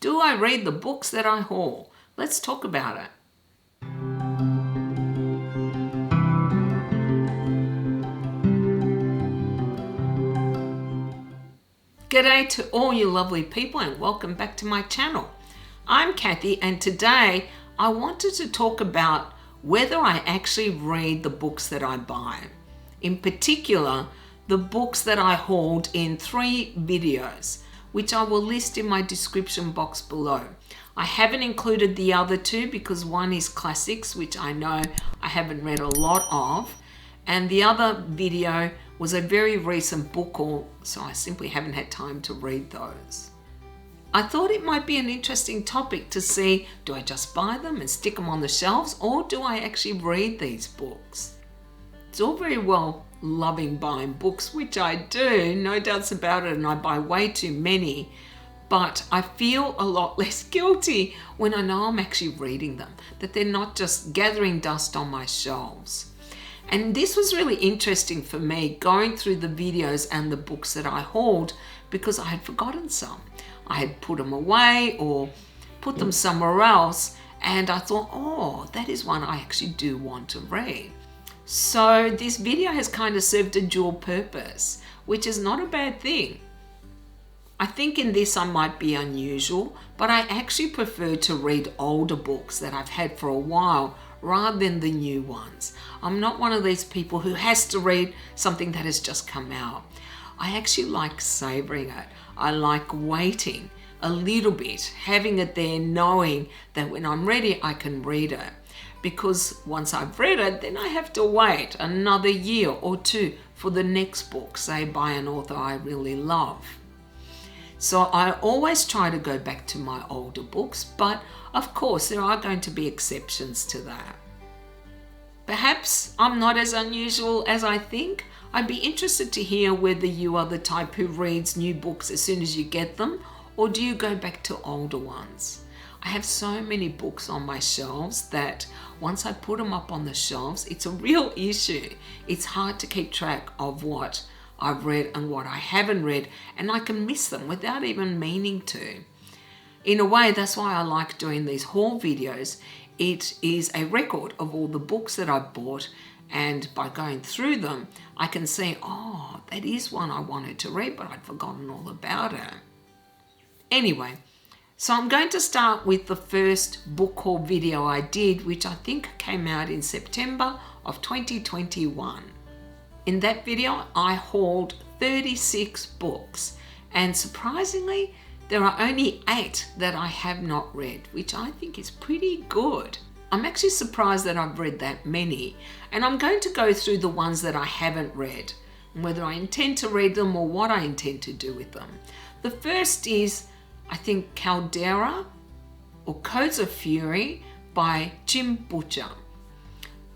Do I read the books that I haul? Let's talk about it. G'day to all you lovely people and welcome back to my channel. I'm Kathy and today I wanted to talk about whether I actually read the books that I buy. In particular, the books that I hauled in 3 videos, which I will list in my description box below. I haven't included the other 2 because one is classics, which I know I haven't read a lot of, and the other video was a very recent book haul, so I simply haven't had time to read those. I thought it might be an interesting topic to see, do I just buy them and stick them on the shelves, or do I actually read these books? It's all very well loving buying books, which I do, no doubts about it, and I buy way too many, but I feel a lot less guilty when I know I'm actually reading them, that they're not just gathering dust on my shelves. And this was really interesting for me, going through the videos and the books that I hauled, because I had forgotten some. I had put them away or put them somewhere else, and I thought, oh, that is one I actually do want to read. So this video has kind of served a dual purpose, which is not a bad thing. I think in this I might be unusual, but I actually prefer to read older books that I've had for a while rather than the new ones. I'm not one of these people who has to read something that has just come out. I actually like savoring it. I like waiting a little bit, having it there, knowing that when I'm ready, I can read it. Because once I've read it, then I have to wait another year or 2 for the next book, say by an author I really love. So I always try to go back to my older books, but of course there are going to be exceptions to that. Perhaps I'm not as unusual as I think. I'd be interested to hear whether you are the type who reads new books as soon as you get them, or do you go back to older ones? I have so many books on my shelves that once I put them up on the shelves, it's a real issue. It's hard to keep track of what I've read and what I haven't read, and I can miss them without even meaning to. In a way, that's why I like doing these haul videos. It is a record of all the books that I've bought, and by going through them, I can see, oh, that is one I wanted to read, but I'd forgotten all about it. Anyway, so I'm going to start with the first book haul video I did, which I think came out in September of 2021. In that video, I hauled 36 books, and surprisingly, there are only 8 that I have not read, which I think is pretty good. I'm actually surprised that I've read that many, and I'm going to go through the ones that I haven't read, and whether I intend to read them or what I intend to do with them. The first is, I think, Caldera or Codes of Fury by Jim Butcher.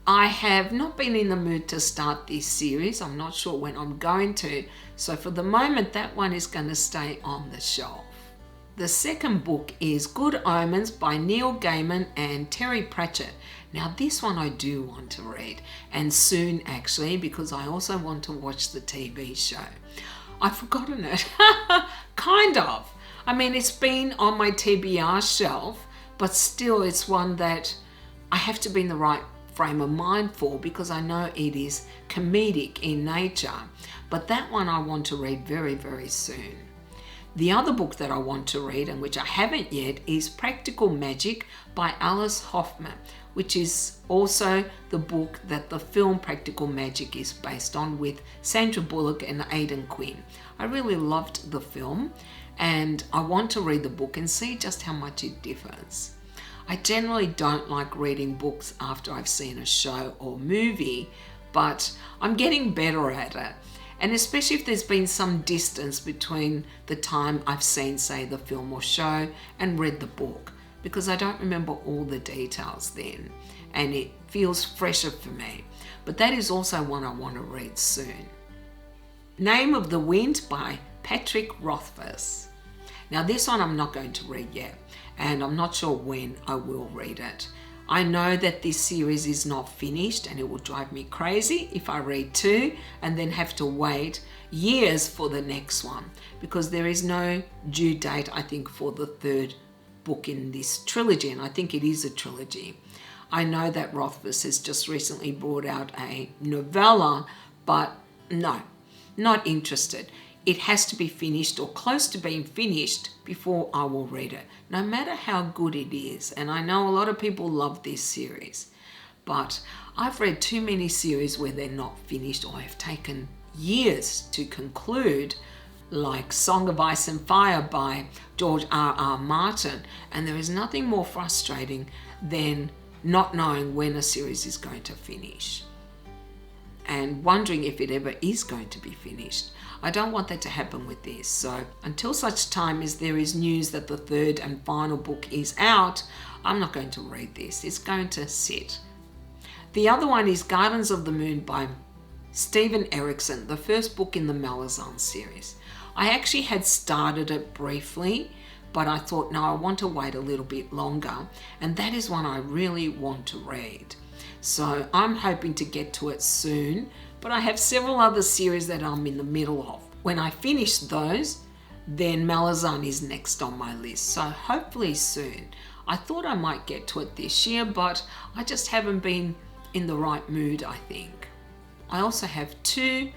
I have not been in the mood to start this series. I'm not sure when I'm going to. So for the moment, that one is going to stay on the shelf. The second book is Good Omens by Neil Gaiman and Terry Pratchett. Now this one I do want to read, and soon actually, because I also want to watch the TV show. I've forgotten it, kind of. I mean, it's been on my TBR shelf, but still it's one that I have to be in the right frame of mind for, because I know it is comedic in nature, but that one I want to read very, very soon. The other book that I want to read, and which I haven't yet, is Practical Magic by Alice Hoffman, which is also the book that the film Practical Magic is based on, with Sandra Bullock and Aidan Quinn. I really loved the film, and I want to read the book and see just how much it differs. I generally don't like reading books after I've seen a show or movie, but I'm getting better at it. And especially if there's been some distance between the time I've seen, say, the film or show and read the book, because I don't remember all the details then, and it feels fresher for me. But that is also one I want to read soon. Name of the Wind by Patrick Rothfuss. Now this one I'm not going to read yet, and I'm not sure when I will read it. I know that this series is not finished, and it will drive me crazy if I read 2 and then have to wait years for the next one, because there is no due date, I think, for the 3rd book in this trilogy, and I think it is a trilogy. I know that Rothfuss has just recently brought out a novella, but no, not interested. It has to be finished or close to being finished before I will read it, no matter how good it is. And I know a lot of people love this series, but I've read too many series where they're not finished or have taken years to conclude, like Song of Ice and Fire by George R.R. Martin. And there is nothing more frustrating than not knowing when a series is going to finish and wondering if it ever is going to be finished. I don't want that to happen with this. So until such time as there is news that the third and final book is out, I'm not going to read this. It's going to sit. The other one is Gardens of the Moon by Stephen Erickson, the first book in the Malazan series. I actually had started it briefly, but I thought, no, I want to wait a little bit longer. And that is one I really want to read. So I'm hoping to get to it soon, but I have several other series that I'm in the middle of. When I finish those, then Malazan is next on my list. So hopefully soon. I thought I might get to it this year, but I just haven't been in the right mood, I think. I also have 2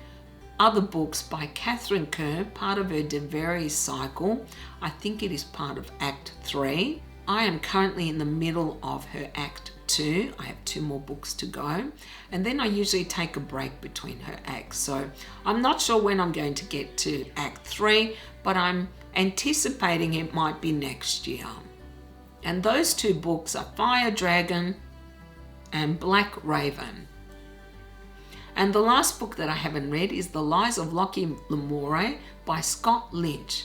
other books by Catherine Kerr, part of her Deveri cycle. I think it is part of Act 3. I am currently in the middle of her Act 2. I have 2 more books to go. And then I usually take a break between her acts. So I'm not sure when I'm going to get to Act 3, but I'm anticipating it might be next year. And those 2 books are Fire Dragon and Black Raven. And the last book that I haven't read is The Lies of Lockie Lamore by Scott Lynch.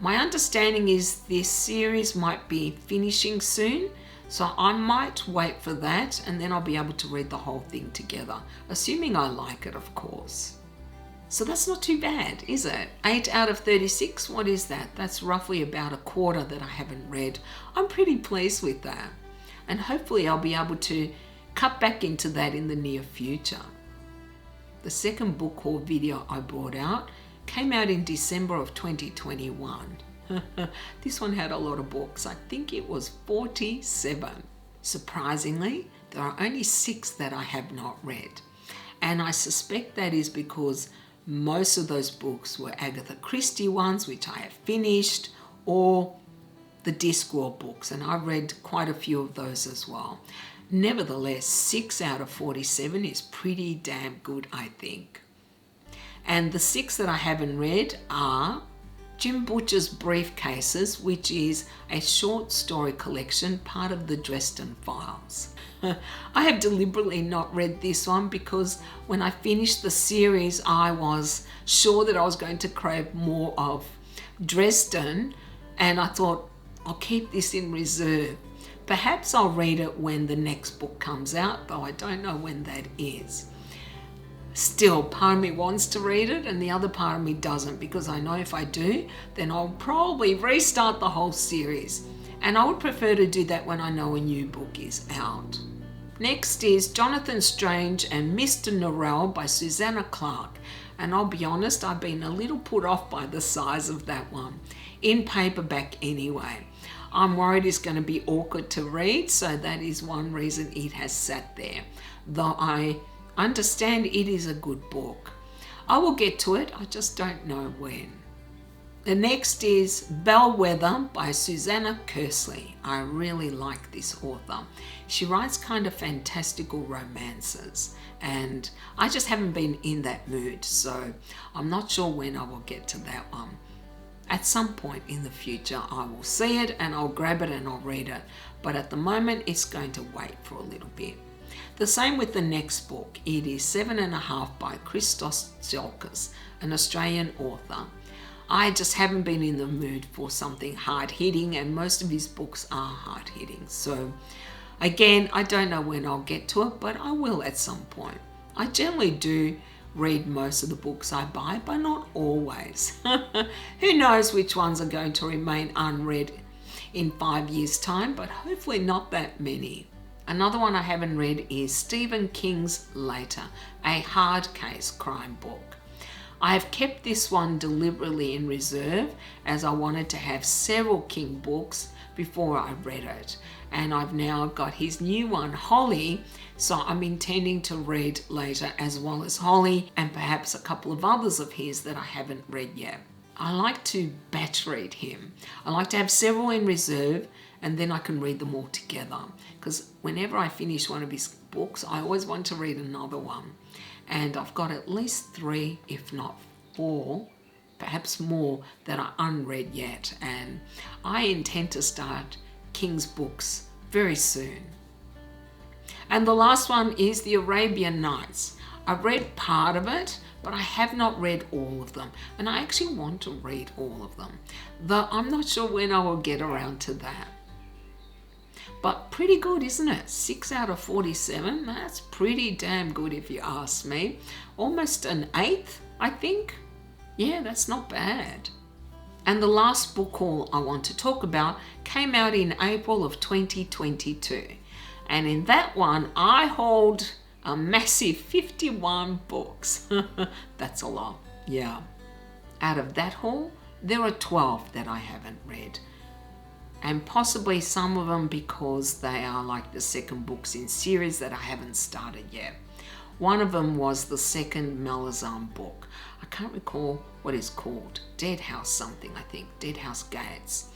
My understanding is this series might be finishing soon, so I might wait for that and then I'll be able to read the whole thing together, assuming I like it, of course. So that's not too bad, is it? 8 out of 36, what is that? That's roughly about a quarter that I haven't read. I'm pretty pleased with that. And hopefully I'll be able to cut back into that in the near future. The second book haul video I brought out came out in December of 2021. This one had a lot of books. I think it was 47. Surprisingly, there are only 6 that I have not read. And I suspect that is because most of those books were Agatha Christie ones, which I have finished, or the Discworld books. And I've read quite a few of those as well. Nevertheless, 6 out of 47 is pretty damn good, I think. And the 6 that I haven't read are Jim Butcher's Briefcases, which is a short story collection, part of the Dresden Files. I have deliberately not read this one because when I finished the series, I was sure that I was going to crave more of Dresden, and I thought, I'll keep this in reserve. Perhaps I'll read it when the next book comes out, though I don't know when that is. Still, part of me wants to read it and the other part of me doesn't, because I know if I do, then I'll probably restart the whole series. And I would prefer to do that when I know a new book is out. Next is Jonathan Strange and Mr. Norrell by Susanna Clarke. And I'll be honest, I've been a little put off by the size of that one, in paperback anyway. I'm worried it's going to be awkward to read, so that is one reason it has sat there. Though I understand it is a good book. I will get to it, I just don't know when. The next is Bellwether by Susanna Kersley. I really like this author. She writes kind of fantastical romances, and I just haven't been in that mood, so I'm not sure when I will get to that one. At some point in the future, I will see it and I'll grab it and I'll read it. But at the moment, it's going to wait for a little bit. The same with the next book. It is 7.5 by Christos Tsiolkas, an Australian author. I just haven't been in the mood for something hard-hitting, and most of his books are hard-hitting. So again, I don't know when I'll get to it, but I will at some point. I generally do read most of the books I buy, but not always. Who knows which ones are going to remain unread in 5 years' time, but hopefully not that many. Another one I haven't read is Stephen King's Later, a hard case crime book. I have kept this one deliberately in reserve as I wanted to have several King books before I read it. And I've now got his new one, Holly, so I'm intending to read later as well as Holly and perhaps a couple of others of his that I haven't read yet. I like to batch read him. I like to have several in reserve and then I can read them all together, because whenever I finish one of his books, I always want to read another one. And I've got at least 3, if not 4, perhaps more, that are unread yet. And I intend to start King's books very soon. And the last one is the Arabian Nights. I've read part of it, but I have not read all of them. And I actually want to read all of them, though I'm not sure when I will get around to that. But pretty good, isn't it? 6 out of 47. That's pretty damn good if you ask me. Almost an 8th, I think. Yeah, that's not bad. And the last book haul I want to talk about came out in April of 2022. And in that one, I hauled a massive 51 books. That's a lot, yeah. Out of that haul, there are 12 that I haven't read. And possibly some of them because they are like the second books in series that I haven't started yet. One of them was the second Malazan book. I can't recall what it's called. Dead House something, I think. Dead House Gates.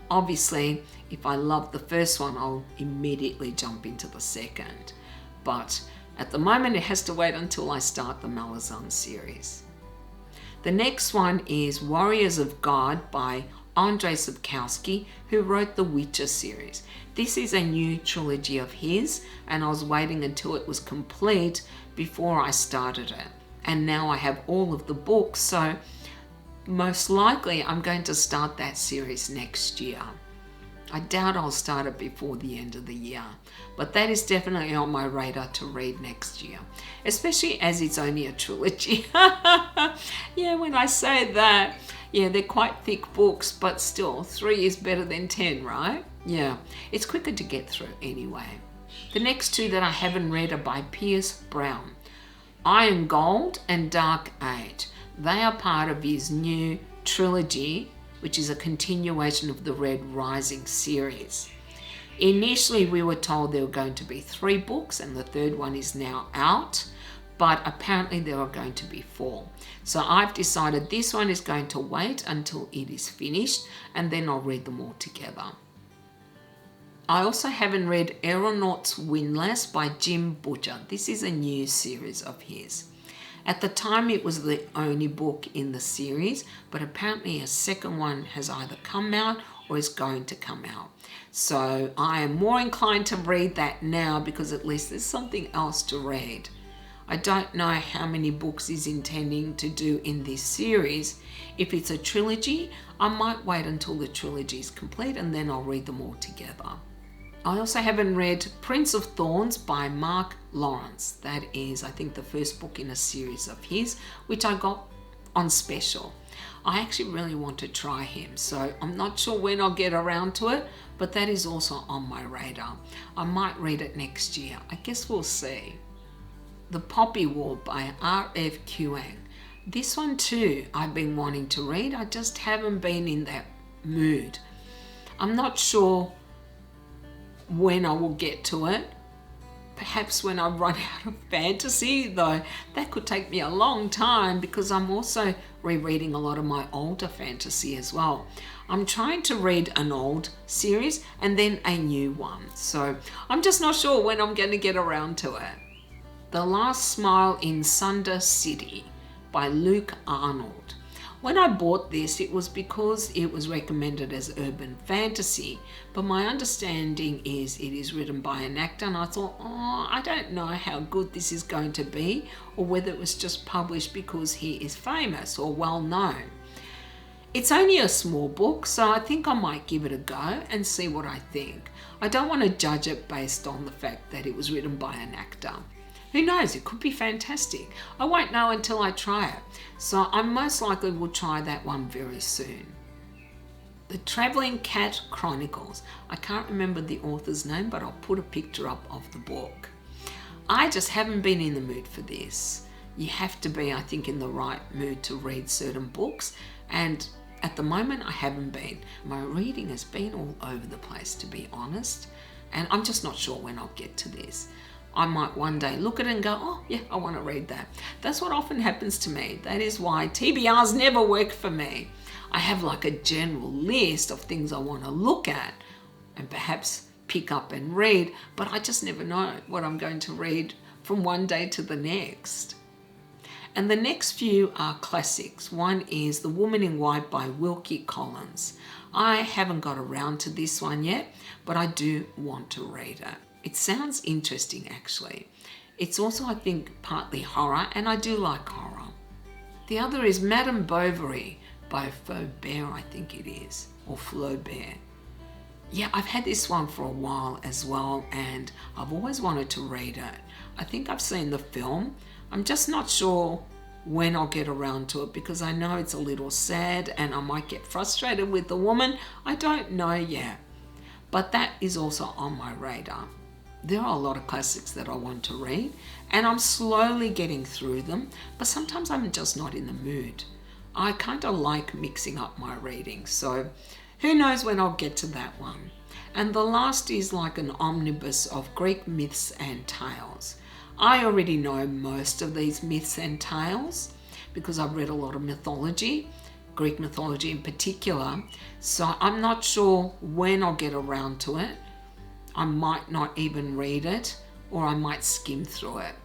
Obviously, if I love the first one, I'll immediately jump into the second. But at the moment, it has to wait until I start the Malazan series. The next one is Warriors of God by Andrzej Sapkowski, who wrote the Witcher series. This is a new trilogy of his, and I was waiting until it was complete before I started it. And now I have all of the books, so most likely I'm going to start that series next year. I doubt I'll start it before the end of the year, but that is definitely on my radar to read next year, especially as it's only a trilogy. Yeah, when I say that, yeah, they're quite thick books, but still, 3 is better than 10, right? Yeah, it's quicker to get through anyway. The next 2 that I haven't read are by Pierce Brown. Iron Gold and Dark Age. They are part of his new trilogy, which is a continuation of the Red Rising series. Initially, we were told there were going to be 3 books, and the 3rd one is now out. But apparently there are going to be 4. So I've decided this one is going to wait until it is finished, and then I'll read them all together. I also haven't read Aeronauts Windlass by Jim Butcher. This is a new series of his. At the time it was the only book in the series, but apparently a second one has either come out or is going to come out. So I am more inclined to read that now because at least there's something else to read. I don't know how many books he's intending to do in this series. If it's a trilogy, I might wait until the trilogy is complete and then I'll read them all together. I also haven't read Prince of Thorns by Mark Lawrence. That is, I think, the first book in a series of his, which I got on special. I actually really want to try him, so I'm not sure when I'll get around to it, but that is also on my radar. I might read it next year. I guess we'll see. The Poppy War by R.F. Kuang. This one too I've been wanting to read. I just haven't been in that mood. I'm not sure when I will get to it. Perhaps when I run out of fantasy, though that could take me a long time because I'm also rereading a lot of my older fantasy as well. I'm trying to read an old series and then a new one. So I'm just not sure when I'm going to get around to it. The Last Smile in Sunder City by Luke Arnold. When I bought this, it was because it was recommended as urban fantasy, but my understanding is it is written by an actor, and I thought, I don't know how good this is going to be, or whether it was just published because he is famous or well known. It's only a small book, so I think I might give it a go and see what I think. I don't want to judge it based on the fact that it was written by an actor. Who knows, it could be fantastic. I won't know until I try it. So I most likely will try that one very soon. The Travelling Cat Chronicles. I can't remember the author's name, but I'll put a picture up of the book. I just haven't been in the mood for this. You have to be, I think, in the right mood to read certain books. And at the moment, I haven't been. My reading has been all over the place, to be honest. And I'm just not sure when I'll get to this. I might one day look at it and go, oh yeah, I want to read that. That's what often happens to me. That is why TBRs never work for me. I have like a general list of things I want to look at and perhaps pick up and read, but I just never know what I'm going to read from one day to the next. And the next few are classics. One is The Woman in White by Wilkie Collins. I haven't got around to this one yet, but I do want to read it. It sounds interesting, actually. It's also, I think, partly horror, and I do like horror. The other is Madame Bovary by Flaubert, I think it is, or Flaubert. Yeah, I've had this one for a while as well, and I've always wanted to read it. I think I've seen the film. I'm just not sure when I'll get around to it because I know it's a little sad and I might get frustrated with the woman. I don't know yet. But that is also on my radar. There are a lot of classics that I want to read and I'm slowly getting through them, but sometimes I'm just not in the mood. I kind of like mixing up my reading, so who knows when I'll get to that one. And the last is like an omnibus of Greek myths and tales. I already know most of these myths and tales because I've read a lot of mythology, Greek mythology in particular, so I'm not sure when I'll get around to it. I might not even read it, or I might skim through it,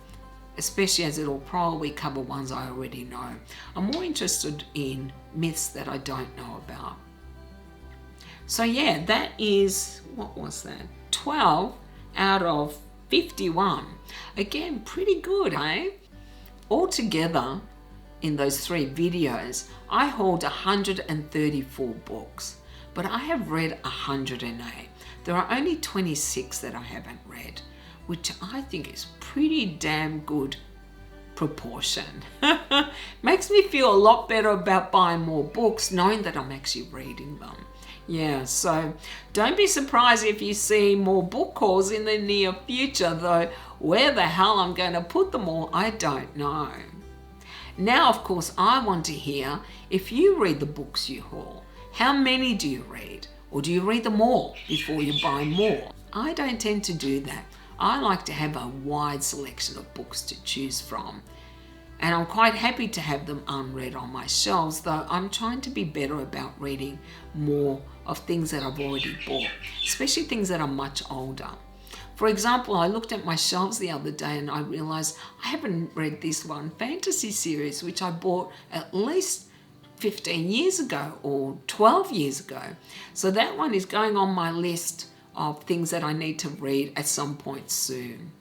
especially as it'll probably cover ones I already know. I'm more interested in myths that I don't know about. So yeah, that is, what was that? 12 out of 51. Again, pretty good, eh? Altogether, in those 3 videos, I hauled 134 books, but I have read 108. There are only 26 that I haven't read, which I think is pretty damn good proportion. Makes me feel a lot better about buying more books, knowing that I'm actually reading them. Yeah, so don't be surprised if you see more book hauls in the near future, though where the hell I'm going to put them all, I don't know. Now, of course, I want to hear if you read the books you haul. How many do you read? Or do you read them all before you buy more? I don't tend to do that. I like to have a wide selection of books to choose from. And I'm quite happy to have them unread on my shelves, though I'm trying to be better about reading more of things that I've already bought, especially things that are much older. For example, I looked at my shelves the other day and I realized I haven't read this one fantasy series, which I bought at least 15 years ago or 12 years ago. So that one is going on my list of things that I need to read at some point soon.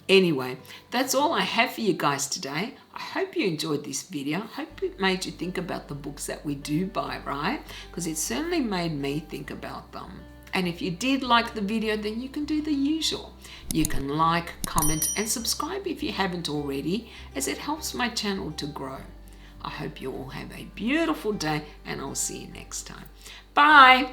Anyway, that's all I have for you guys today. I hope you enjoyed this video. I hope it made you think about the books that we do buy, right? Because it certainly made me think about them. And if you did like the video, then you can do the usual. You can like, comment, and subscribe if you haven't already, as it helps my channel to grow. I hope you all have a beautiful day, and I'll see you next time. Bye!